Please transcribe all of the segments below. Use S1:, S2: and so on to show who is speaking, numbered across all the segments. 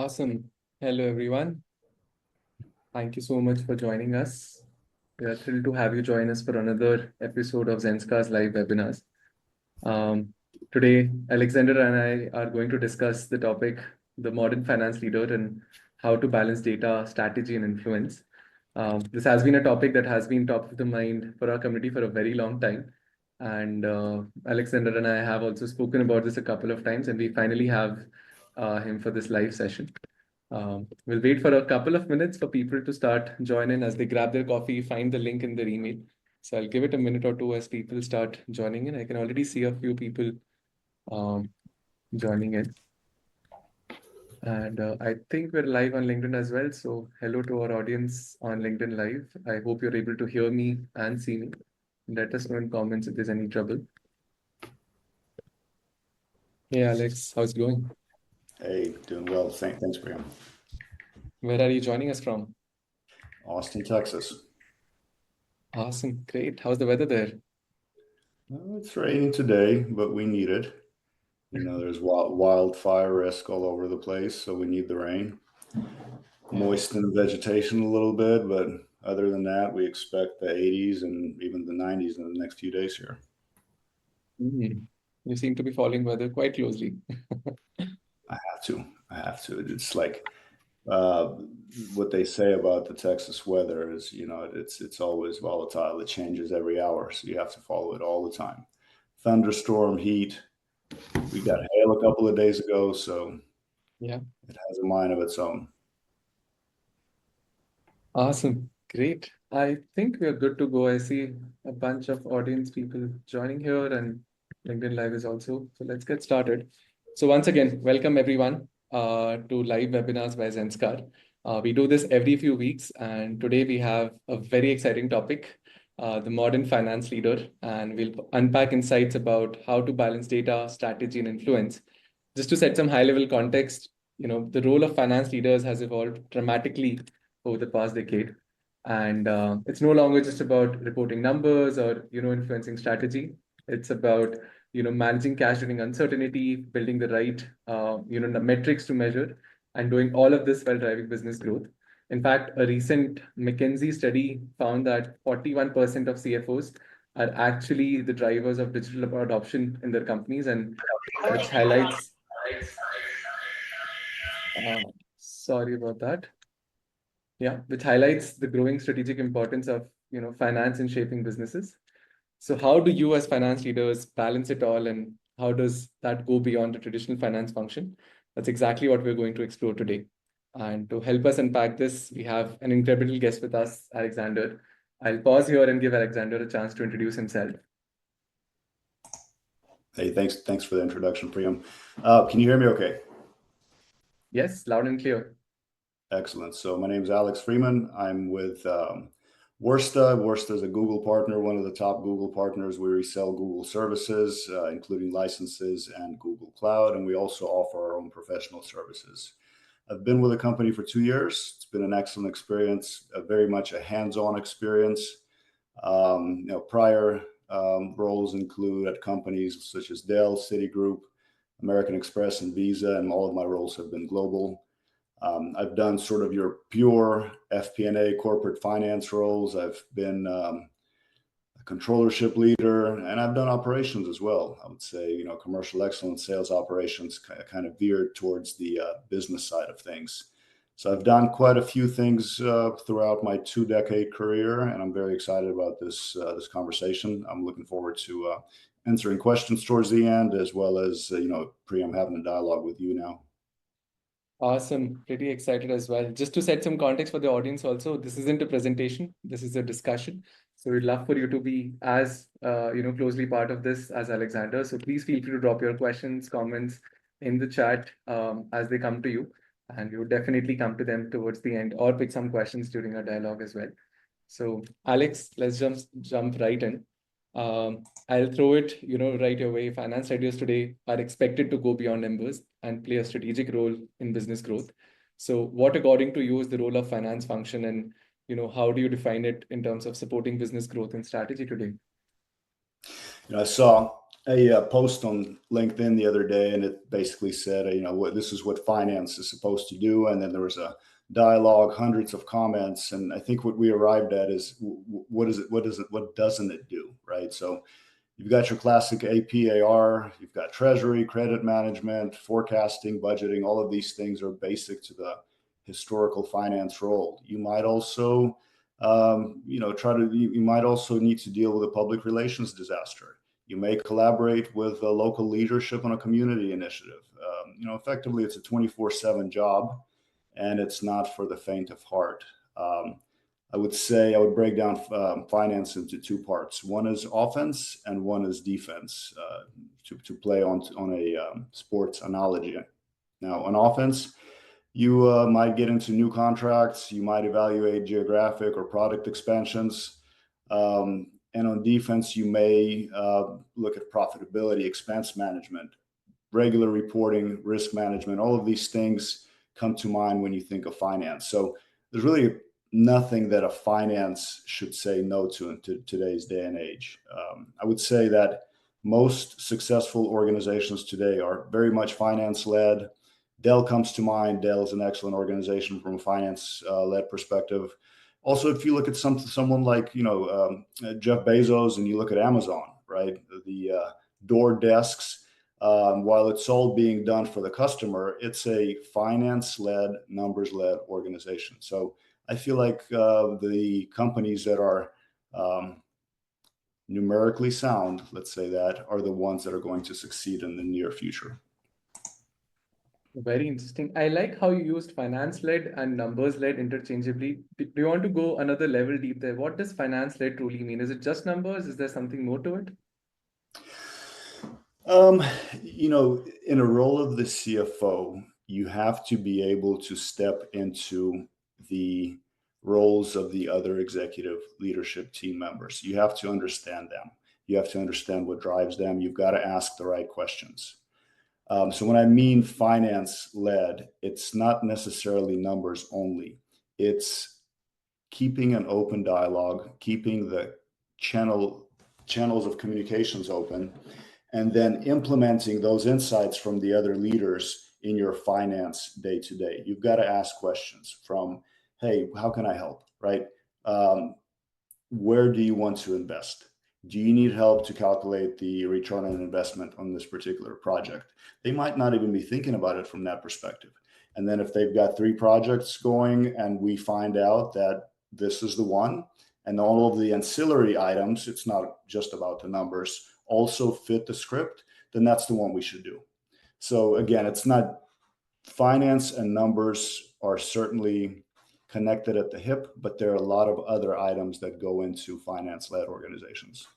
S1: Awesome. Hello, everyone. Thank you so much for joining us. We are thrilled to have you join us for another episode of Zenskar's live webinars. Um, Today, Alexander and I are going to discuss the topic, the modern finance leader and how to balance data, strategy, and influence. This has been a topic that has been top of the mind for our community for a very long time. And Alexander and I have also spoken about this a couple of times, and we finally have him for this live session. We'll wait for a couple of minutes for people to start joining as they grab their coffee, find the link in their email. So I'll give it a minute or two as people start joining in. I can already see a few people joining in. And I think we're live on LinkedIn as well. So hello to our audience on LinkedIn Live. I hope you're able to hear me and see me. Let us know in comments if there's any trouble. Hey, Alex, how's it going?
S2: Hey, doing well. Thanks, Freeman.
S1: Where are you joining us from?
S2: Austin, Texas.
S1: Awesome, great. How's the weather there?
S2: It's raining today, but we need it. There's wildfire risk all over the place, so we need the rain. Moisten the vegetation a little bit, but other than that, we expect the 80s and even the 90s in the next few days here.
S1: You seem to be following weather quite closely.
S2: I have to. It's like what they say about the Texas weather is, it's always volatile. It changes every hour, so you have to follow it all the time. Thunderstorm, heat. We got hail a couple of days ago, so
S1: yeah,
S2: it has a mind of its own.
S1: Awesome, great. I think we are good to go. I see a bunch of audience people joining here, and LinkedIn Live is also. So let's get started. So once again, welcome everyone to live webinars by Zenskar. We do this every few weeks, and today we have a very exciting topic, the modern finance leader, and we'll unpack insights about how to balance data, strategy, and influence. Just to set some high-level context, the role of finance leaders has evolved dramatically over the past decade. And it's no longer just about reporting numbers or, influencing strategy. It's about, managing cash during uncertainty, building the right, the metrics to measure, and doing all of this while driving business growth. In fact, a recent McKinsey study found that 41% of CFOs are actually the drivers of digital adoption in their companies, and which highlights, sorry about that. Yeah, which highlights the growing strategic importance of, finance in shaping businesses. So how do you as finance leaders balance it all, and how does that go beyond the traditional finance function? That's exactly what we're going to explore today. And to help us unpack this, we have an incredible guest with us, Alexander. I'll pause here and give Alexander a chance to introduce himself.
S2: Hey, thanks for the introduction, Priyam. Can you hear me okay?
S1: Yes, loud and clear.
S2: Excellent. So my name is Alex Freeman. I'm with Wursta. Wursta is a Google partner, one of the top Google partners. We resell Google services, including licenses and Google Cloud, and we also offer our own professional services. I've been with the company for 2 years. It's been an excellent experience, very much a hands-on experience. Prior roles include at companies such as Dell, Citigroup, American Express, and Visa, and all of my roles have been global. I've done sort of your pure FP&A corporate finance roles. I've been a controllership leader, and I've done operations as well. I would say, commercial excellence, sales operations, kind of veered towards the business side of things. So I've done quite a few things throughout my 2-decade career, and I'm very excited about this conversation. I'm looking forward to answering questions towards the end, as well as Priyam, having a dialogue with you now.
S1: Awesome. Pretty excited as well. Just to set some context for the audience also, this isn't a presentation. This is a discussion. So we'd love for you to be as, closely part of this as Alexander. So please feel free to drop your questions, comments in the chat as they come to you. And we would definitely come to them towards the end or pick some questions during our dialogue as well. So Alex, let's jump right in. I'll throw it, right away. Finance leaders today are expected to go beyond numbers and play a strategic role in business growth. So what, according to you, is the role of finance function, and, how do you define it in terms of supporting business growth and strategy today?
S2: I saw a post on LinkedIn the other day, and it basically said, this is what finance is supposed to do. And then there was a dialogue, hundreds of comments. And I think what we arrived at is what doesn't it do, right? So you've got your classic APAR, you've got treasury, credit management, forecasting, budgeting. All of these things are basic to the historical finance role. You might also, you might also need to deal with a public relations disaster. You may collaborate with local leadership on a community initiative. Effectively, it's a 24/7 job, and it's not for the faint of heart. I would break down finance into two parts. One is offense and one is defense, to play on a sports analogy. Now, on offense, you might get into new contracts. You might evaluate geographic or product expansions. And on defense, you may look at profitability, expense management, regular reporting, risk management. All of these things come to mind when you think of finance. So there's really nothing that a finance should say no to in today's day and age. I would say that most successful organizations today are very much finance-led. Dell comes to mind. Dell is an excellent organization from a finance-led perspective. Also, if you look at someone like Jeff Bezos, and you look at Amazon, right? The door desks, while it's all being done for the customer, it's a finance-led, numbers-led organization. So I feel like the companies that are numerically sound, let's say that, are the ones that are going to succeed in the near future.
S1: Very interesting. I like how you used finance-led and numbers-led interchangeably. Do you want to go another level deep there? What does finance-led truly mean? Is it just numbers? Is there something more to it?
S2: In a role of the CFO, you have to be able to step into the roles of the other executive leadership team members. You have to understand them. You have to understand what drives them. You've got to ask the right questions. So when I mean finance-led, it's not necessarily numbers only. It's keeping an open dialogue, keeping the channels of communications open, and then implementing those insights from the other leaders in your finance day to day. You've got to ask questions from, hey, how can I help, right? Where do you want to invest? Do you need help to calculate the return on investment on this particular project? They might not even be thinking about it from that perspective. And then if they've got 3 projects going and we find out that this is the one, and all of the ancillary items, it's not just about the numbers, also fit the script, then that's the one we should do. So again, it's not, finance and numbers are certainly connected at the hip, but there are a lot of other items that go into finance-led organizations.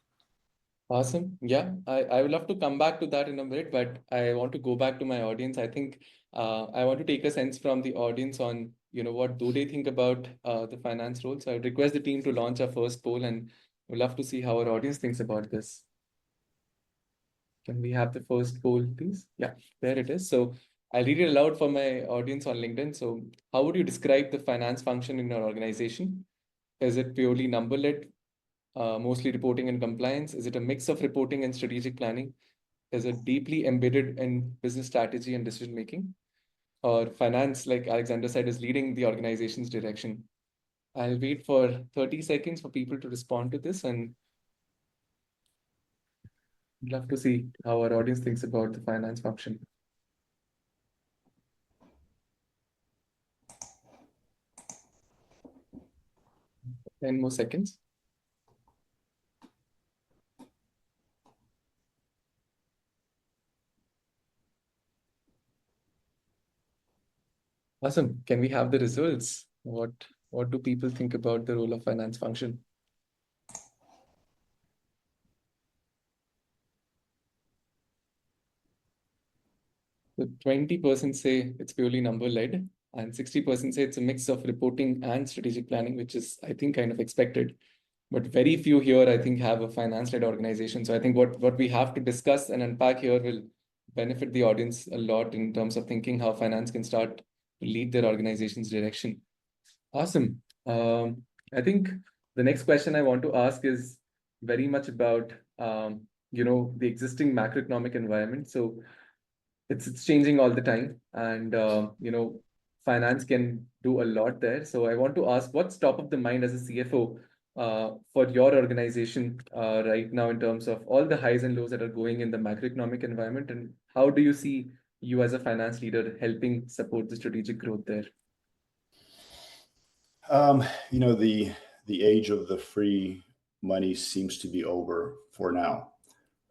S1: Awesome. Yeah, I would love to come back to that in a minute, but I want to go back to my audience. I think I want to take a sense from the audience on, what do they think about the finance role. So I would request the team to launch our first poll, and we'd love to see how our audience thinks about this. Can we have the first poll, please? Yeah, there it is. So I'll read it aloud for my audience on LinkedIn. So how would you describe the finance function in your organization? Is it purely number-led? Mostly reporting and compliance? Is it a mix of reporting and strategic planning? Is it deeply embedded in business strategy and decision making? Or finance, like Alexander said, is leading the organization's direction? I'll wait for 30 seconds for people to respond to this, and I'd love to see how our audience thinks about the finance function. 10 more seconds. Awesome. Can we have the results? What do people think about the role of finance function? So 20% say it's purely number-led, and 60% say it's a mix of reporting and strategic planning, which is, I think, kind of expected. But very few here, I think, have a finance-led organization. So I think what we have to discuss and unpack here will benefit the audience a lot in terms of thinking how finance can start to lead their organization's direction. Awesome. I think the next question I want to ask is very much about the existing macroeconomic environment. So it's changing all the time, and finance can do a lot there. So I want to ask, what's top of the mind as a CFO for your organization right now in terms of all the highs and lows that are going in the macroeconomic environment, and how do you see you as a finance leader helping support the strategic growth there?
S2: You know, the age of the free money seems to be over for now,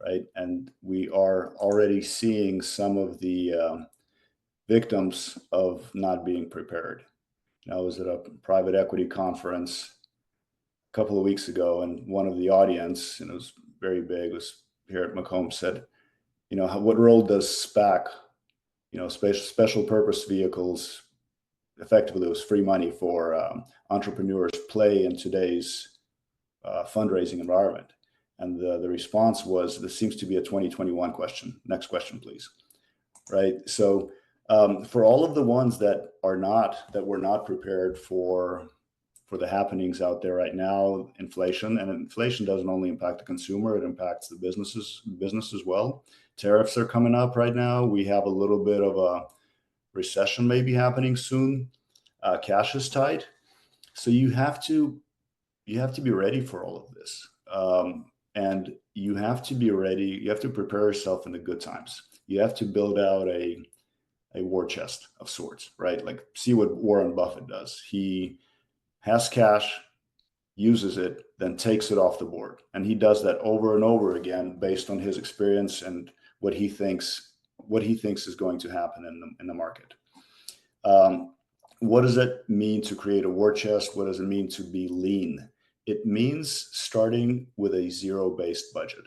S2: right? And we are already seeing some of the victims of not being prepared. I was at a private equity conference a couple of weeks ago, and one of the audience, and it was very big, was here at Macomb, said, what role does SPAC, special purpose vehicles, effectively it was free money for entrepreneurs, play in today's fundraising environment? And the response was, this seems to be a 2021 question. Next question, please. Right. So for all of the ones that were not prepared for the happenings out there right now, inflation, and inflation doesn't only impact the consumer, it impacts the business as well. Tariffs are coming up right now. We have a little bit of a recession maybe happening soon. Cash is tight. So you have to be ready for all of this. And you have to be ready. You have to prepare yourself in the good times. You have to build out a war chest of sorts, right? Like, see what Warren Buffett does. He has cash, uses it, then takes it off the board. And he does that over and over again based on his experience and what he thinks is going to happen in the market. What does it mean to create a war chest? What does it mean to be lean? It means starting with a zero-based budget.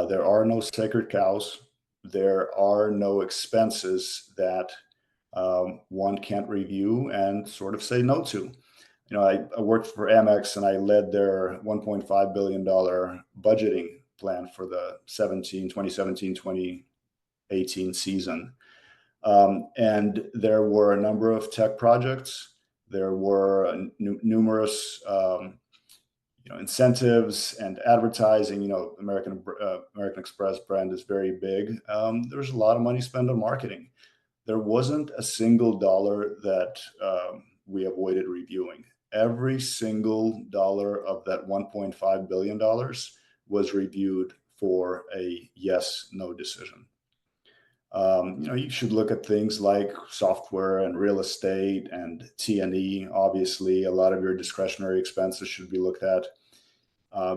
S2: There are no sacred cows. There are no expenses that one can't review and sort of say no to. I worked for Amex, and I led their $1.5 billion budgeting plan for the 2017-2018 season. And there were a number of tech projects. There were numerous incentives and advertising. American Express brand is very big. There was a lot of money spent on marketing. There wasn't a single dollar that we avoided reviewing. Every single dollar of that $1.5 billion was reviewed for a yes/no decision. You should look at things like software and real estate and T&E. Obviously, a lot of your discretionary expenses should be looked at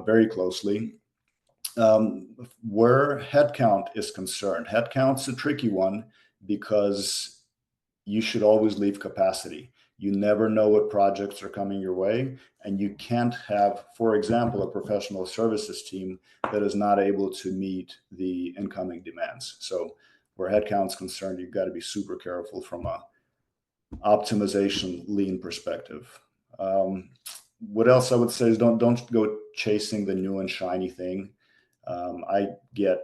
S2: very closely. Where headcount is concerned, headcount's a tricky one because you should always leave capacity. You never know what projects are coming your way, and you can't have, for example, a professional services team that is not able to meet the incoming demands. So where headcount's concerned, you've got to be super careful from a optimization lean perspective. What else I would say is don't go chasing the new and shiny thing. I get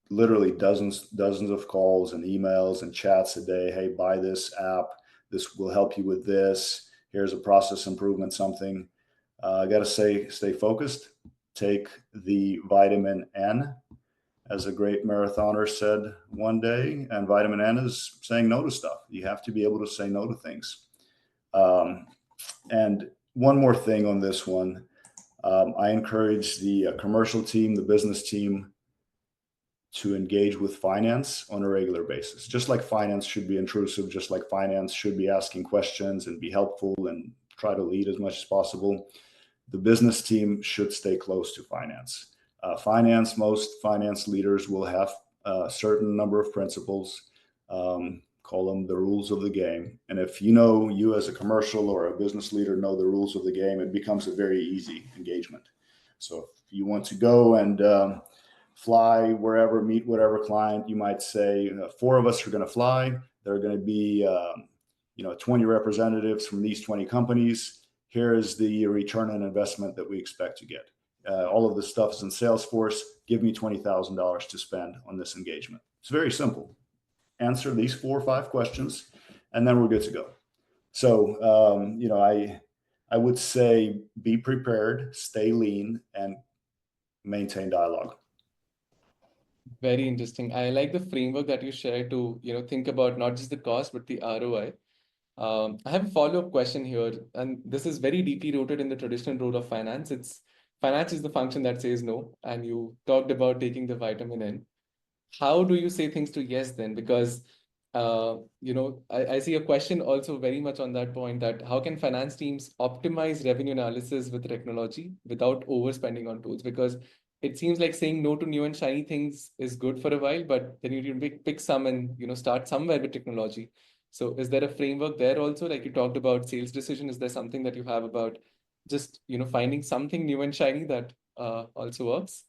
S2: literally dozens of calls and emails and chats a day. Hey, buy this app. This will help you with this. Here's a process improvement, something. I got to say, stay focused. Take the vitamin N, as a great marathoner said one day, and vitamin N is saying no to stuff. You have to be able to say no to things. And one more thing on this one, I encourage the commercial team, the business team, to engage with finance on a regular basis. Just like finance should be intrusive, just like finance should be asking questions and be helpful and try to lead as much as possible, the business team should stay close to finance. Most finance leaders will have a certain number of principles, call them the rules of the game. And if you as a commercial or a business leader know the rules of the game, it becomes a very easy engagement. So if you want to go and fly wherever, meet whatever client, you might say, 4 of us are going to fly. There are going to be 20 representatives from these 20 companies. Here is the return on investment that we expect to get. All of this stuff is in Salesforce. Give me $20,000 to spend on this engagement. It's very simple. Answer these 4 or 5 questions, and then we're good to go. So, I would say be prepared, stay lean, and maintain dialogue.
S1: Very interesting. I like the framework that you share to, think about not just the cost, but the ROI. I have a follow-up question here, and this is very deeply rooted in the traditional role of finance. Finance is the function that says no, and you talked about taking the vitamin in. How do you say things to yes then? Because I see a question also very much on that point, that how can finance teams optimize revenue analysis with technology without overspending on tools? Because it seems like saying no to new and shiny things is good for a while, but then you need to pick some and start somewhere with technology. So is there a framework there also? Like you talked about sales decision, is there something that you have about just finding something new and shiny that also works?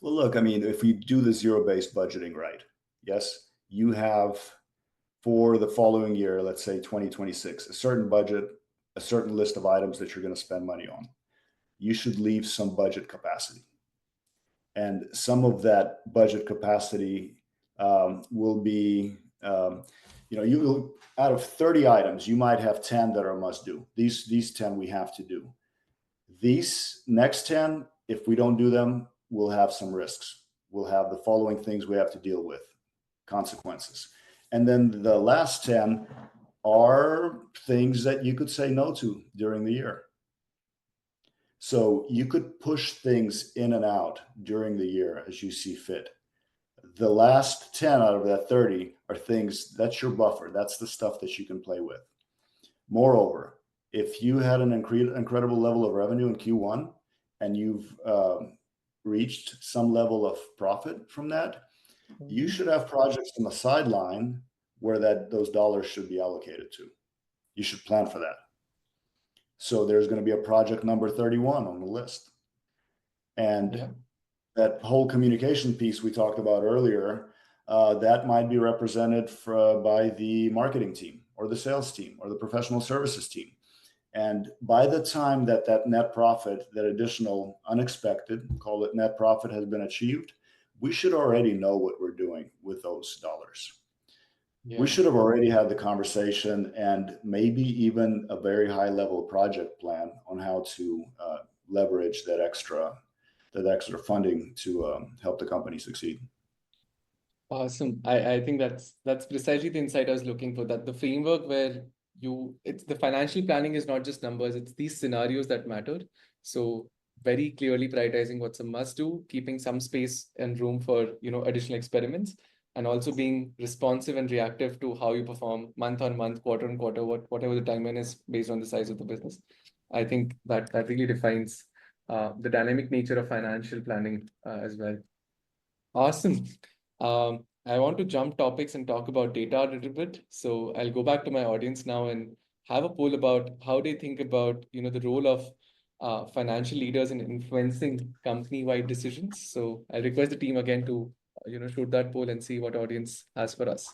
S2: Well, look, I mean, if we do the zero-based budgeting right, yes, you have for the following year, let's say 2026, a certain budget, a certain list of items that you're going to spend money on. You should leave some budget capacity. And some of that budget capacity will be, you out of 30 items, you might have 10 that are must do. These 10 we have to do. These next 10, if we don't do them, we'll have some risks. We'll have the following things we have to deal with, consequences. And then the last 10 are things that you could say no to during the year. So you could push things in and out during the year as you see fit. The last 10 out of that 30 are things that's your buffer. That's the stuff that you can play with. Moreover, if you had an incredible level of revenue in Q1 and you've reached some level of profit from that, you should have projects on the sideline where those dollars should be allocated to. You should plan for that. So there's going to be a project number 31 on the list. And that whole communication piece we talked about earlier, that might be represented by the marketing team or the sales team or the professional services team. And by the time that net profit, that additional unexpected, call it net profit, has been achieved, we should already know what we're doing with those dollars. Yeah. We should have already had the conversation and maybe even a very high level project plan on how to leverage that extra funding to help the company succeed.
S1: Awesome. I think that's precisely the insight I was looking for, that the framework where it's the financial planning is not just numbers, it's these scenarios that matter. So very clearly prioritizing what's a must do, keeping some space and room for, additional experiments, and also being responsive and reactive to how you perform month on month, quarter on quarter, whatever the timeline is based on the size of the business. I think that really defines the dynamic nature of financial planning as well. Awesome. I want to jump topics and talk about data a little bit. So I'll go back to my audience now and have a poll about how they think about, the role of financial leaders in influencing company-wide decisions. So I'll request the team again to, shoot that poll and see what audience has for us.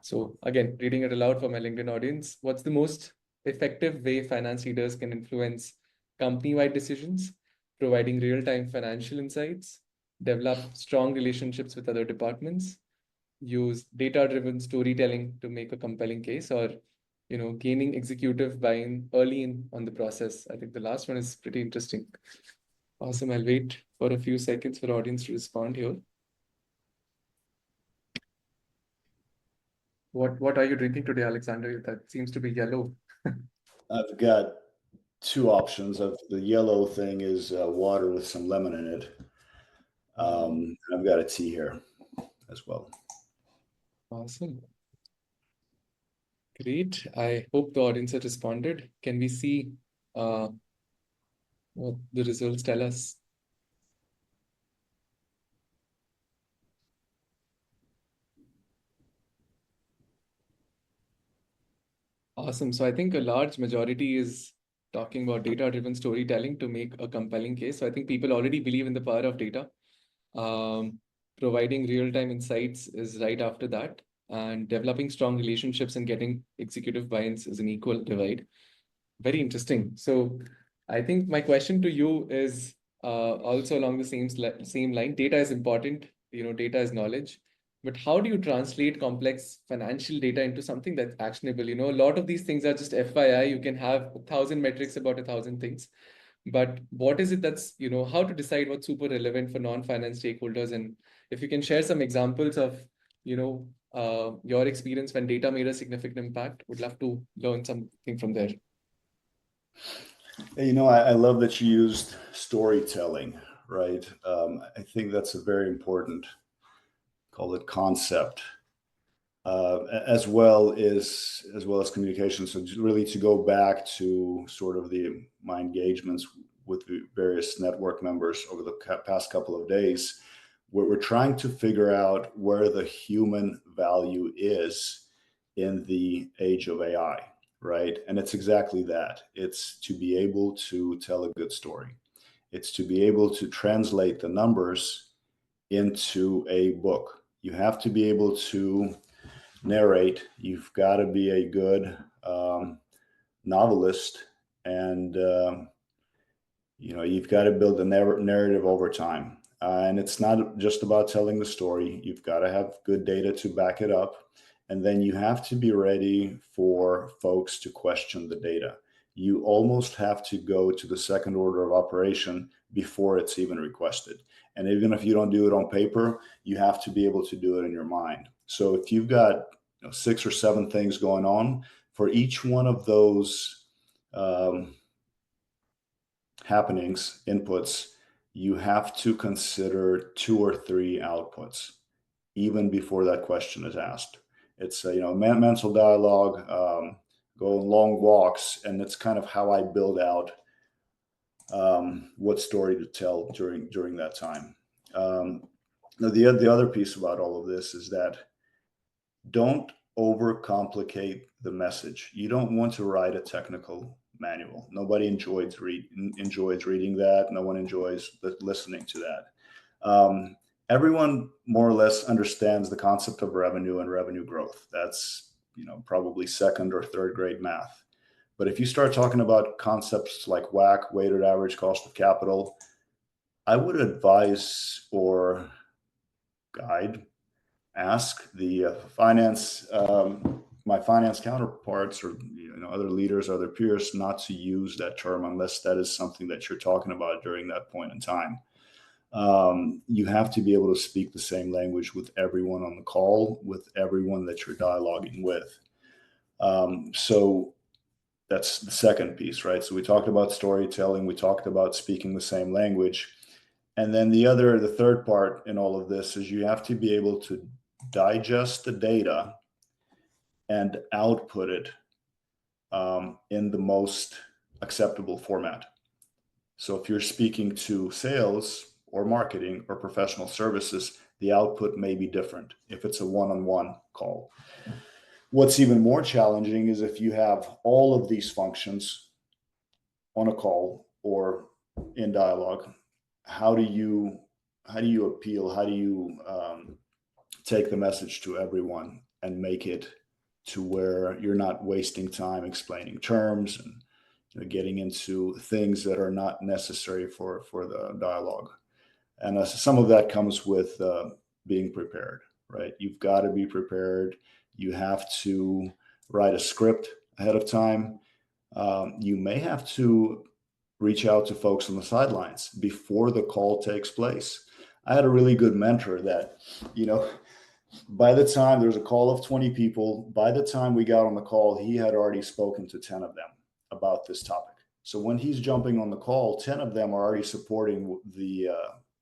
S1: So again, reading it aloud for my LinkedIn audience, what's the most effective way finance leaders can influence company-wide decisions? Providing real-time financial insights, develop strong relationships with other departments, use data-driven storytelling to make a compelling case, or gaining executive buy-in early on the process. I think the last one is pretty interesting. Awesome. I'll wait for a few seconds for audience to respond here. What are you drinking today, Alexander? That seems to be yellow.
S2: I've got two options. Of the yellow thing is water with some lemon in it. I've got a tea here as well.
S1: Awesome. Great. I hope the audience has responded. Can we see what the results tell us? Awesome. So I think a large majority is talking about data-driven storytelling to make a compelling case. So I think people already believe in the power of data. Providing real-time insights is right after that. And developing strong relationships and getting executive buy-ins is an equal divide. Very interesting. So I think my question to you is also along the same line. Data is important. Data is knowledge. But how do you translate complex financial data into something that's actionable? A lot of these things are just FYI. You can have 1,000 metrics about 1,000 things. But what is it that's, how to decide what's super relevant for non-finance stakeholders? And if you can share some examples of, your experience when data made a significant impact, would love to learn something from there.
S2: I love that you used storytelling, right? I think that's a very important, call it concept, as well as communication. So really to go back to sort of my engagements with the various network members over the past couple of days, we're trying to figure out where the human value is in the age of AI, right? And it's exactly that. It's to be able to tell a good story. It's to be able to translate the numbers into a book. You have to be able to narrate. You've got to be a good novelist, and you've got to build a narrative over time. And it's not just about telling the story. You've got to have good data to back it up. And then you have to be ready for folks to question the data. You almost have to go to the second order of operation before it's even requested. And even if you don't do it on paper, you have to be able to do it in your mind. So if you've got 6 or 7 things going on, for each one of those happenings, inputs, you have to consider 2 or 3 outputs, even before that question is asked. It's a mental dialogue, go on long walks, and it's kind of how I build out what story to tell during that time. Now the other piece about all of this is that don't overcomplicate the message. You don't want to write a technical manual. Nobody enjoys reading that. No one enjoys listening to that. Everyone more or less understands the concept of revenue and revenue growth. That's probably second or third grade math. But if you start talking about concepts like WACC, weighted average cost of capital, I would advise or ask the my finance counterparts or other leaders, other peers, not to use that term unless that is something that you're talking about during that point in time. You have to be able to speak the same language with everyone on the call, with everyone that you're dialoguing with. So that's the second piece, right? So we talked about storytelling, we talked about speaking the same language. And then the third part in all of this is you have to be able to digest the data and output it in the most acceptable format. So if you're speaking to sales or marketing or professional services, the output may be different if it's a one-on-one call. What's even more challenging is if you have all of these functions on a call or in dialogue, how do you appeal? How do you take the message to everyone and make it to where you're not wasting time explaining terms and getting into things that are not necessary for the dialogue? And some of that comes with being prepared, right? You've got to be prepared. You have to write a script ahead of time. You may have to reach out to folks on the sidelines before the call takes place. I had a really good mentor that, by the time there was a call of 20 people, by the time we got on the call, he had already spoken to 10 of them about this topic. So when he's jumping on the call, 10 of them are already supporting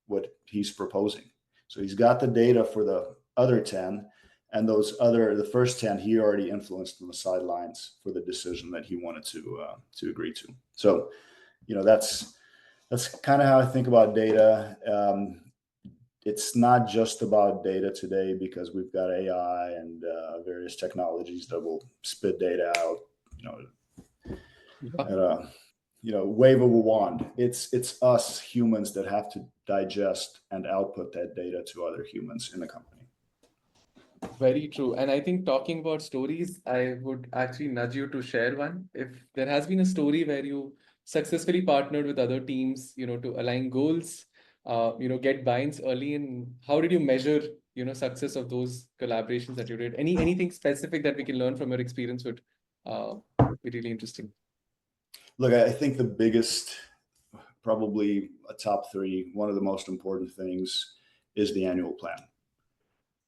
S2: what he's proposing. So he's got the data for the other 10, and the first 10 he already influenced on the sidelines for the decision that he wanted to agree to. So that's kind of how I think about data. It's not just about data today because we've got AI and various technologies that will spit data out, at a wave of a wand. It's us humans that have to digest and output that data to other humans in the company.
S1: Very true. And I think talking about stories, I would actually nudge you to share one. If there has been a story where you successfully partnered with other teams, to align goals, get buy-ins early, and how did you measure, success of those collaborations that you did? Anything specific that we can learn from your experience would be really interesting.
S2: Look, I think the biggest probably a top three, one of the most important things is the annual plan,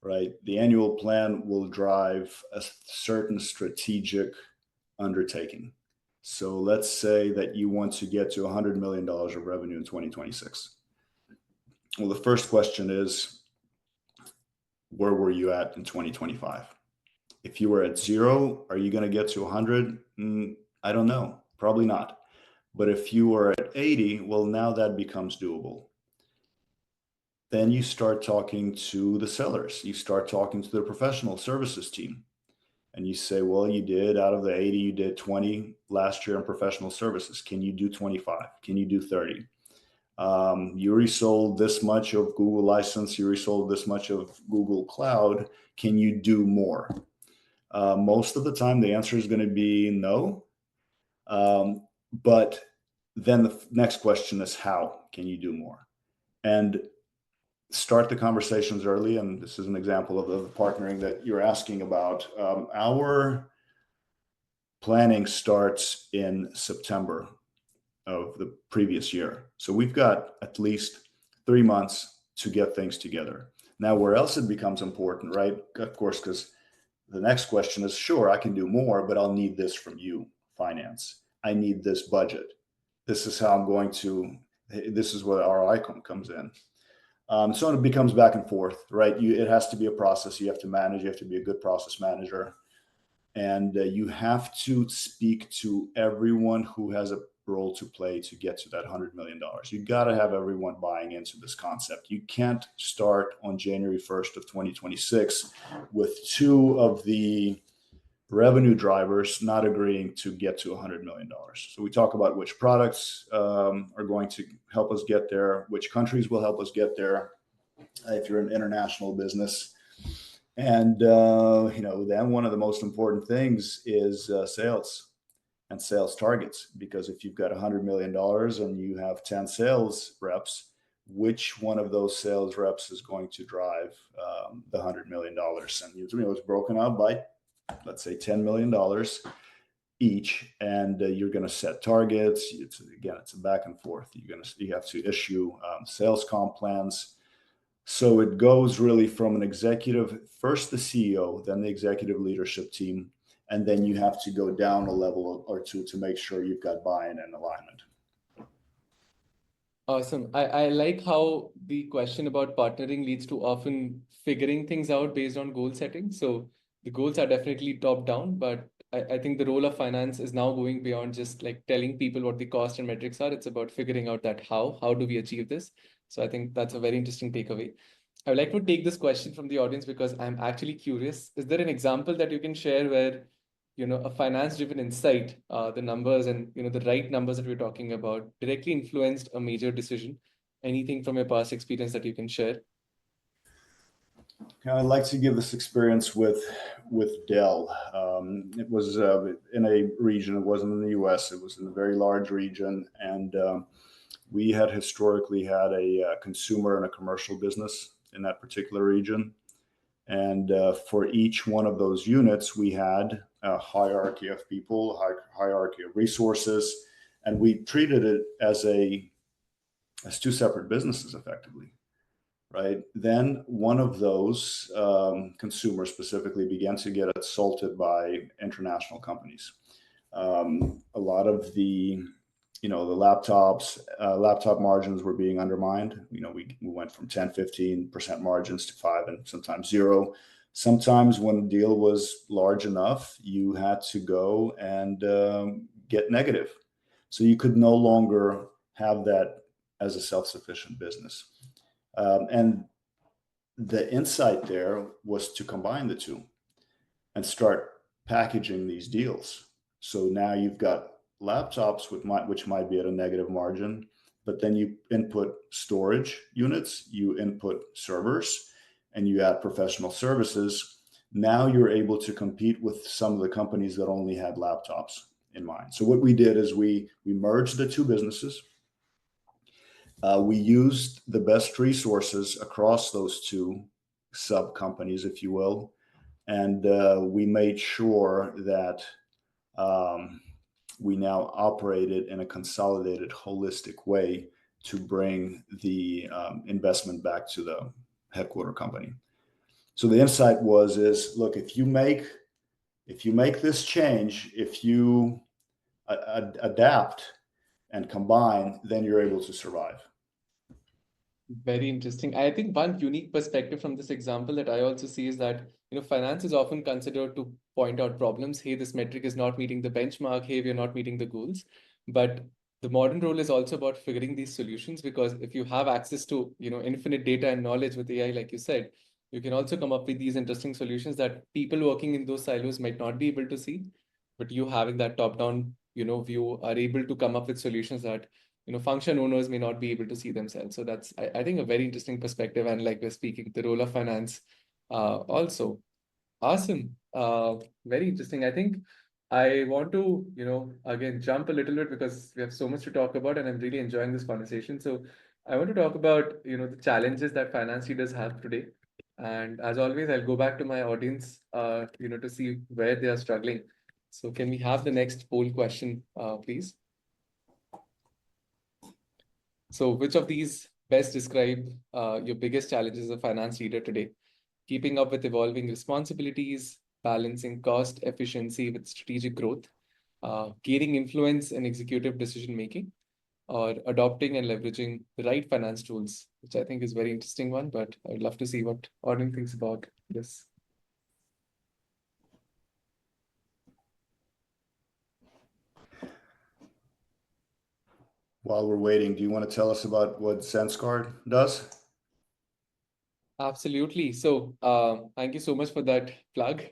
S2: right? The annual plan will drive a certain strategic undertaking. So let's say that you want to get to $100 million of revenue in 2026. Well, the first question is, where were you at in 2025? If you were at 0, are you going to get to 100? I don't know. Probably not. But if you are at 80, well, now that becomes doable. Then you start talking to the sellers. You start talking to the professional services team. And you say, well, you did out of the 80, you did 20 last year in professional services. Can you do 25? Can you do 30? You resold this much of Google license. You resold this much of Google Cloud. Can you do more? Most of the time, the answer is going to be no. But then the next question is, how can you do more? And start the conversations early. And this is an example of the partnering that you're asking about. Our planning starts in September of the previous year. So we've got at least 3 months to get things together. Now, where else it becomes important, right? Of course, because the next question is, sure, I can do more, but I'll need this from you, finance. I need this budget. This is how I'm going to, this is where ROI comes in. So it becomes back and forth, right? It has to be a process you have to manage. You have to be a good process manager. And you have to speak to everyone who has a role to play to get to that $100 million. You got to have everyone buying into this concept. You can't start on January 1st of 2026 with 2 of the revenue drivers not agreeing to get to $100 million. So we talk about which products are going to help us get there, which countries will help us get there if you're an international business. And, then one of the most important things is sales and sales targets, because if you've got $100 million and you have 10 sales reps, which one of those sales reps is going to drive the $100 million? And it's broken out by, let's say, $10 million each, and you're going to set targets. It's a back and forth. You have to issue sales comp plans. So it goes really from an executive, first the CEO, then the executive leadership team, and then you have to go down a level or two to make sure you've got buy-in and alignment.
S1: Awesome. I like how the question about partnering leads to often figuring things out based on goal setting. So the goals are definitely top down, but I think the role of finance is now going beyond just like telling people what the cost and metrics are. It's about figuring out that how do we achieve this? So I think that's a very interesting takeaway. I would like to take this question from the audience because I'm actually curious. Is there an example that you can share where, a finance-driven insight, the numbers and, the right numbers that we're talking about directly influenced a major decision? Anything from your past experience that you can share?
S2: I'd like to give this experience with Dell. It was in a region. It wasn't in the U.S. It was in a very large region, and we had historically had a consumer and a commercial business in that particular region. And for each one of those units, we had a hierarchy of people, hierarchy of resources, and we treated it as 2 separate businesses, effectively. Right. Then one of those consumers specifically began to get assaulted by international companies. A lot of the laptop margins were being undermined. We went from 10, 15% margins to 5 and sometimes 0. Sometimes when a deal was large enough, you had to go and get negative. So you could no longer have that as a self-sufficient business. And the insight there was to combine the 2 and start packaging these deals. So now you've got laptops which might be at a negative margin, but then you input storage units, you input servers, and you add professional services. Now you're able to compete with some of the companies that only had laptops in mind. So what we did is we merged the 2 businesses. We used the best resources across those 2 sub companies, if you will, and we made sure that we now operate it in a consolidated, holistic way to bring the investment back to the headquarter company. So the insight is look, if you make this change, if you adapt and combine, then you're able to survive.
S1: Very interesting. I think one unique perspective from this example that I also see is that, finance is often considered to point out problems. Hey, this metric is not meeting the benchmark. Hey, we're not meeting the goals. But the modern role is also about figuring these solutions, because if you have access to, infinite data and knowledge with AI, like you said, you can also come up with these interesting solutions that people working in those silos might not be able to see. But you having that top-down, view are able to come up with solutions that function owners may not be able to see themselves. So that's, I think, a very interesting perspective. And like we're speaking, the role of finance also. Awesome. Very interesting. I think I want to, again, jump a little bit because we have so much to talk about and I'm really enjoying this conversation. So I want to talk about, the challenges that finance leaders have today. And as always, I'll go back to my audience, to see where they are struggling. So can we have the next poll question, please? So which of these best describe your biggest challenges as a finance leader today? Keeping up with evolving responsibilities, balancing cost efficiency with strategic growth, gaining influence in executive decision making, or adopting and leveraging the right finance tools, which I think is a very interesting one, but I would love to see what Arun thinks about this.
S2: While we're waiting, do you want to tell us about what Zenskar does?
S1: Absolutely. So thank you so much for that plug.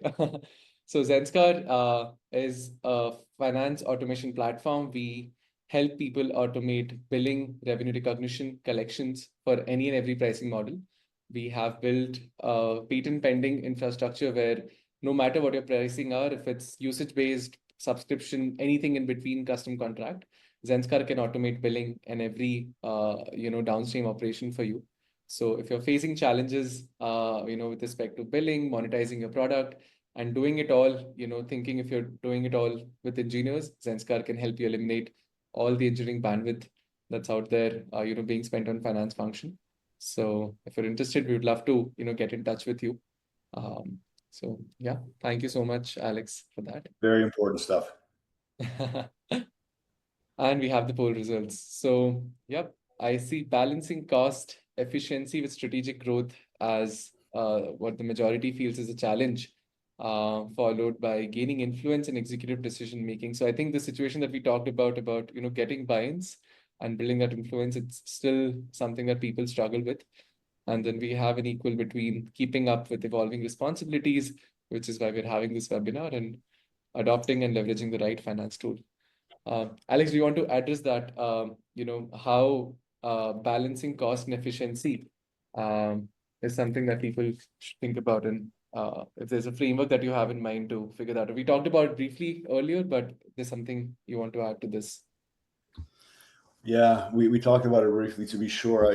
S1: So Zenskar is a finance automation platform. We help people automate billing, revenue recognition, collections for any and every pricing model. We have built a patent pending infrastructure where no matter what your pricing are, if it's usage-based, subscription, anything in between, custom contract, Zenskar can automate billing and every downstream operation for you. So if you're facing challenges, with respect to billing, monetizing your product, and doing it all, thinking if you're doing it all with engineers, Zenskar can help you eliminate all the engineering bandwidth that's out there, being spent on finance function. So if you're interested, we would love to, get in touch with you. So yeah, thank you so much, Alex, for that.
S2: Very important stuff.
S1: And we have the poll results. So, yep, I see balancing cost efficiency with strategic growth as what the majority feels is a challenge, followed by gaining influence in executive decision making. So I think the situation that we talked about, getting buy-ins and building that influence, it's still something that people struggle with. And then we have an equal between keeping up with evolving responsibilities, which is why we're having this webinar, and adopting and leveraging the right finance tool. Alex, do you want to address that? How balancing cost and efficiency is something that people should think about, and if there's a framework that you have in mind to figure that out. We talked about it briefly earlier, but there's something you want to add to this.
S2: Yeah, we talked about it briefly, to be sure.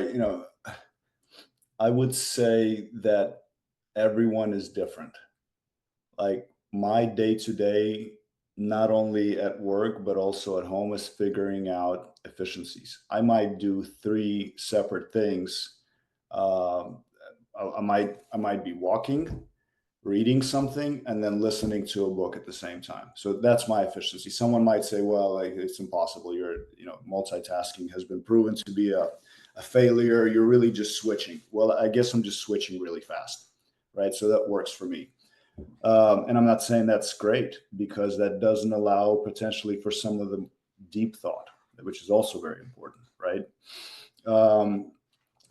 S2: I would say that everyone is different. Like my day-to-day, not only at work, but also at home, is figuring out efficiencies. I might do 3 separate things. I might be walking, reading something, and then listening to a book at the same time. So that's my efficiency. Someone might say, well, like, it's impossible. Multitasking has been proven to be a failure. You're really just switching. Well, I guess I'm just switching really fast, right? So that works for me. And I'm not saying that's great, because that doesn't allow potentially for some of the deep thought, which is also very important, right?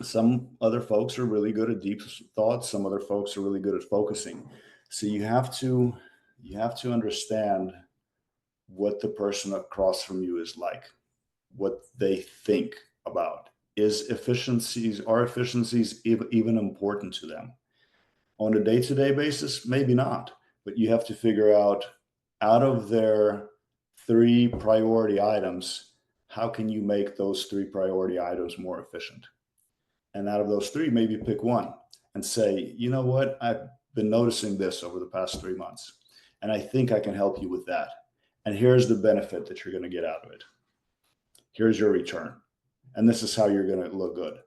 S2: Some other folks are really good at deep thought. Some other folks are really good at focusing. So you have to understand what the person across from you is like, what they think about. Are efficiencies even important to them? On a day-to-day basis, maybe not, but you have to figure out of their 3 priority items, how can you make those 3 priority items more efficient? And out of those 3, maybe pick one and say, you know what, I've been noticing this over the past 3 months, and I think I can help you with that. and here's the benefit that you're going to get out of it. Here's your return, and this is how you're going to look good.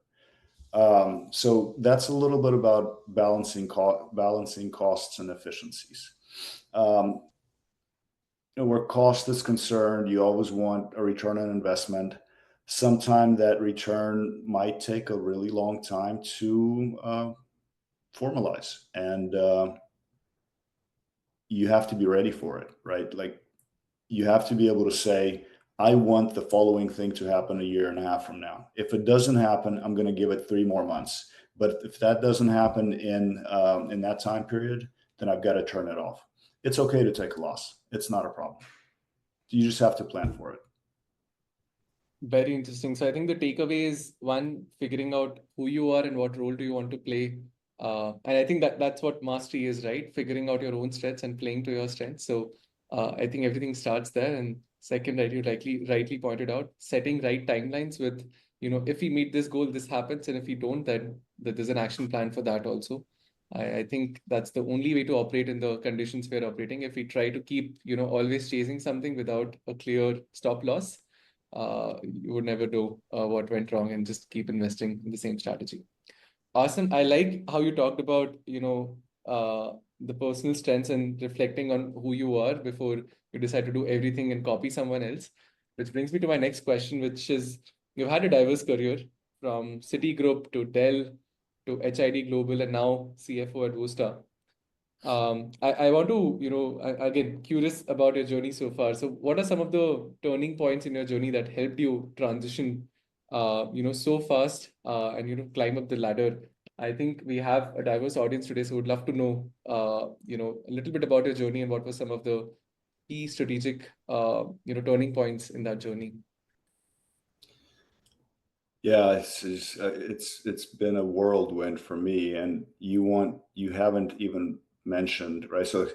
S2: So that's a little bit about balancing costs and efficiencies. Where cost is concerned, you always want a return on investment. Sometimes that return might take a really long time to formalize, and you have to be ready for it, right? Like, you have to be able to say, I want the following thing to happen a year and a half from now. If it doesn't happen, I'm going to give it 3 more months. But if that doesn't happen in that time period, then I've got to turn it off. It's okay to take a loss. It's not a problem. You just have to plan for it.
S1: Very interesting. So I think the takeaway is, one, figuring out who you are and what role do you want to play. And I think that's what mastery is, right? Figuring out your own strengths and playing to your strengths. So I think everything starts there. And second, right, you rightly pointed out, setting right timelines with, if we meet this goal, this happens. And if we don't, then there's an action plan for that also. I think that's the only way to operate in the conditions we're operating. If we try to keep, always chasing something without a clear stop loss, you would never know what went wrong and just keep investing in the same strategy. Awesome. I like how you talked about, the personal strengths and reflecting on who you are before you decide to do everything and copy someone else, which brings me to my next question, which is, you've had a diverse career from Citigroup to Dell to HID Global and now CFO at Wursta. I want to, again, curious about your journey so far. So what are some of the turning points in your journey that helped you transition, so fast, and, climb up the ladder? I think we have a diverse audience today, so would love to know, a little bit about your journey and what were some of the key strategic, turning points in that journey.
S2: Yeah, it's been a whirlwind for me, and you haven't even mentioned, right? So,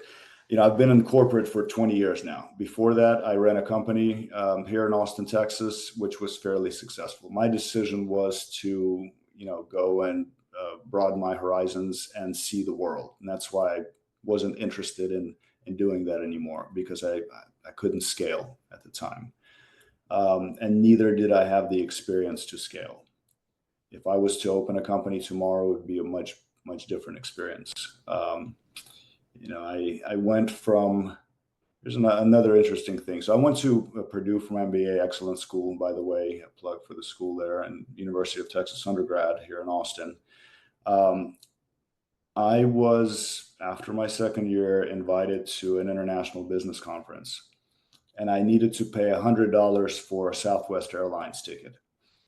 S2: I've been in corporate for 20 years now. Before that, I ran a company here in Austin, Texas, which was fairly successful. My decision was to, go and broaden my horizons and see the world, and that's why I wasn't interested in doing that anymore, because I couldn't scale at the time. And neither did I have the experience to scale. If I was to open a company tomorrow, it would be a much, much different experience. I went from, there's another interesting thing. So I went to Purdue for my MBA, excellent school, by the way, a plug for the school there, and University of Texas undergrad here in Austin. I was, after my second year, invited to an international business conference, and I needed to pay $100 for a Southwest Airlines ticket.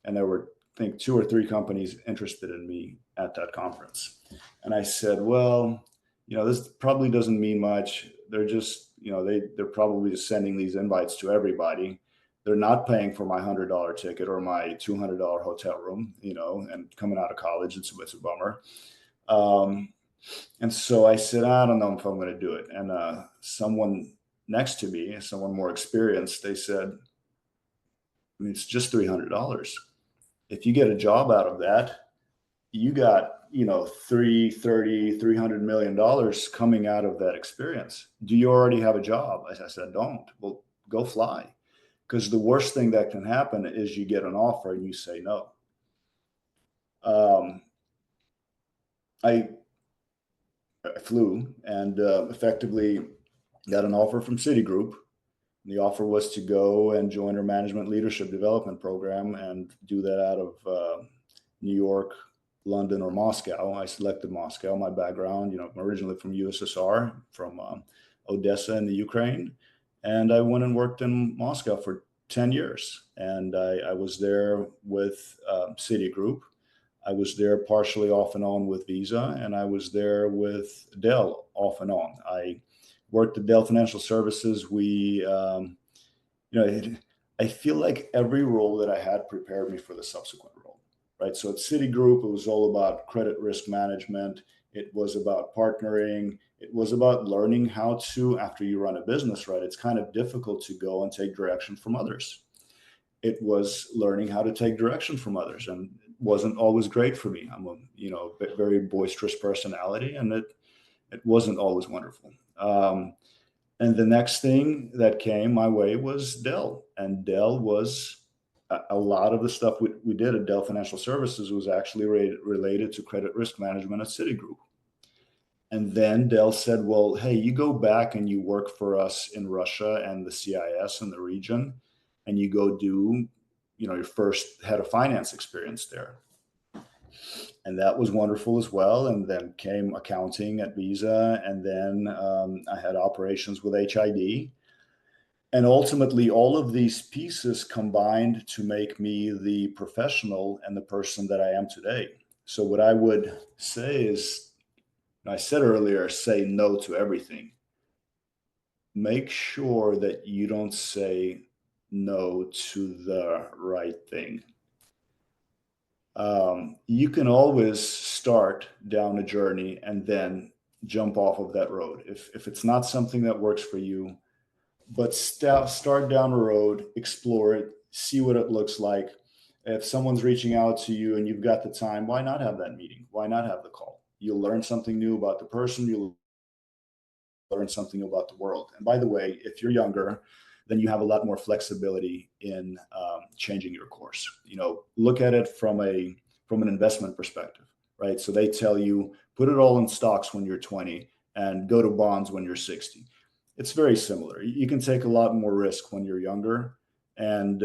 S2: And there were, I think, 2 or 3 companies interested in me at that conference. And I said, well, this probably doesn't mean much. They're just, they're probably just sending these invites to everybody. They're not paying for my $100 ticket or my $200 hotel room, and coming out of college, it's a bummer. And so I said, I don't know if I'm going to do it. And someone next to me, someone more experienced, they said, it's just $300. If you get a job out of that, you got, $300 million coming out of that experience. Do you already have a job? I said, I don't. Well, go fly. Because the worst thing that can happen is you get an offer and you say no. I flew and effectively got an offer from Citigroup. The offer was to go and join their management leadership development program and do that out of New York, London, or Moscow. I selected Moscow. My background, I'm originally from USSR, from Odessa in the Ukraine. And I went and worked in Moscow for 10 years. And I was there with Citigroup. I was there partially off and on with Visa, and I was there with Dell off and on. I worked at Dell Financial Services. I feel like every role that I had prepared me for the subsequent role, right? So at Citigroup, it was all about credit risk management. It was about partnering. It was about learning how to, after you run a business, right? It's kind of difficult to go and take direction from others. It was learning how to take direction from others, and it wasn't always great for me. I'm a very boisterous personality, and it wasn't always wonderful. And the next thing that came my way was Dell. And Dell was a lot of the stuff we did at Dell Financial Services was actually related to credit risk management at Citigroup. And then Dell said, well, hey, you go back and you work for us in Russia and the CIS and the region, and you go do, your first head of finance experience there. And that was wonderful as well. And then came accounting at Visa. And then I had operations with HID. And ultimately, all of these pieces combined to make me the professional and the person that I am today. So what I would say is, I said earlier, say no to everything. Make sure that you don't say no to the right thing. You can always start down a journey and then jump off of that road. If it's not something that works for you, but start down the road, explore it, see what it looks like. If someone's reaching out to you and you've got the time, why not have that meeting? Why not have the call? You'll learn something new about the person. You'll learn something about the world. And by the way, if you're younger, then you have a lot more flexibility in changing your course. Look at it from an investment perspective, right? So they tell you put it all in stocks when you're 20 and go to bonds when you're 60. It's very similar. You can take a lot more risk when you're younger and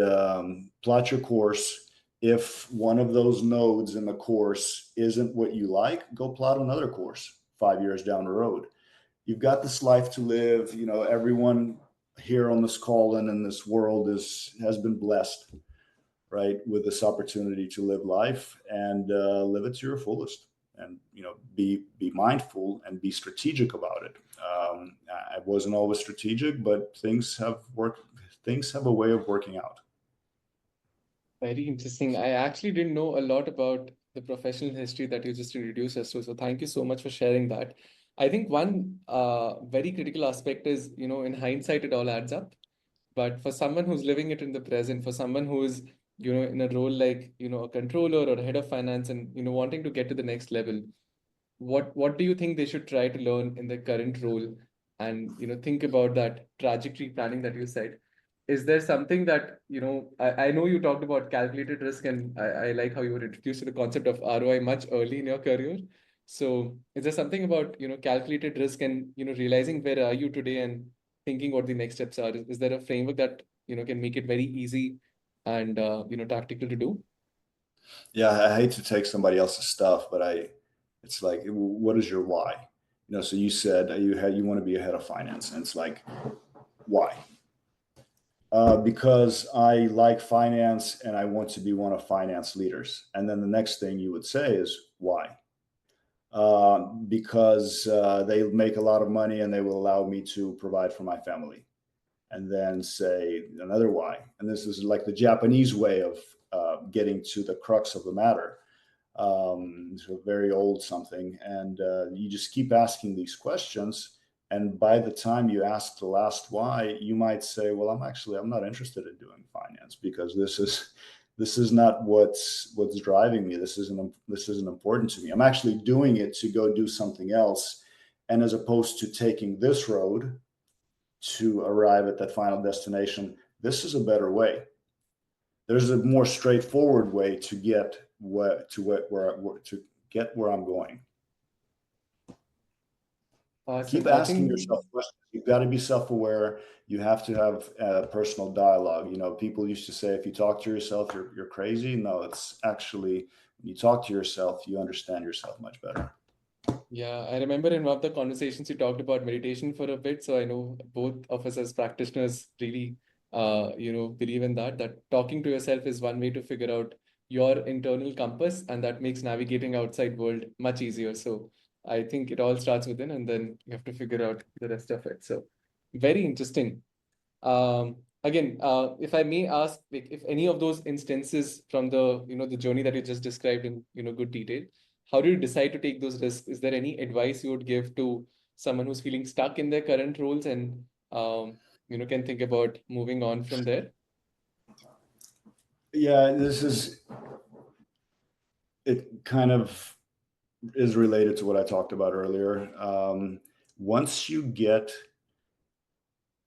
S2: plot your course. If one of those nodes in the course isn't what you like, go plot another course 5 years down the road. You've got this life to live. Everyone here on this call and in this world has been blessed, right, with this opportunity to live life and live it to your fullest. And be mindful and be strategic about it. I wasn't always strategic, but things have worked. Things have a way of working out.
S1: Very interesting. I actually didn't know a lot about the professional history that you just introduced us to. So thank you so much for sharing that. I think one very critical aspect is, in hindsight, it all adds up. But for someone who's living it in the present, for someone who's, in a role like, a controller or a head of finance and, wanting to get to the next level, what do you think they should try to learn in their current role and, think about that trajectory planning that you said? Is there something that, I know you talked about calculated risk and I like how you were introduced to the concept of ROI much early in your career. So is there something about, calculated risk and, realizing where are you today and thinking what the next steps are? Is there a framework that, can make it very easy and, tactical to do?
S2: Yeah, I hate to take somebody else's stuff, but it's like, what is your why? So you said you want to be a head of finance, and it's like, why? Because I like finance and I want to be one of finance leaders. And then the next thing you would say is why? Because they make a lot of money and they will allow me to provide for my family. And then say another why. And this is like the Japanese way of getting to the crux of the matter. So very old something. And you just keep asking these questions. And by the time you ask the last why, you might say, well, I'm not interested in doing finance because this is not what's driving me. This isn't important to me. I'm actually doing it to go do something else. And as opposed to taking this road to arrive at that final destination, this is a better way. There's a more straightforward way to get where I'm going. Keep
S1: Awesome. I
S2: asking
S1: think
S2: yourself questions. You've got to be self-aware. You have to have personal dialogue. People used to say, if you talk to yourself, you're crazy. No, it's actually, when you talk to yourself, you understand yourself much better.
S1: Yeah, I remember in one of the conversations you talked about meditation for a bit. So I know both of us as practitioners really, believe in that talking to yourself is one way to figure out your internal compass, and that makes navigating outside world much easier. So I think it all starts within, and then you have to figure out the rest of it. So very interesting. Again, if I may ask, like, if any of those instances from the, the journey that you just described in, good detail, how do you decide to take those risks? Is there any advice you would give to someone who's feeling stuck in their current roles and, can think about moving on from there?
S2: Yeah, it kind of is related to what I talked about earlier. Once you get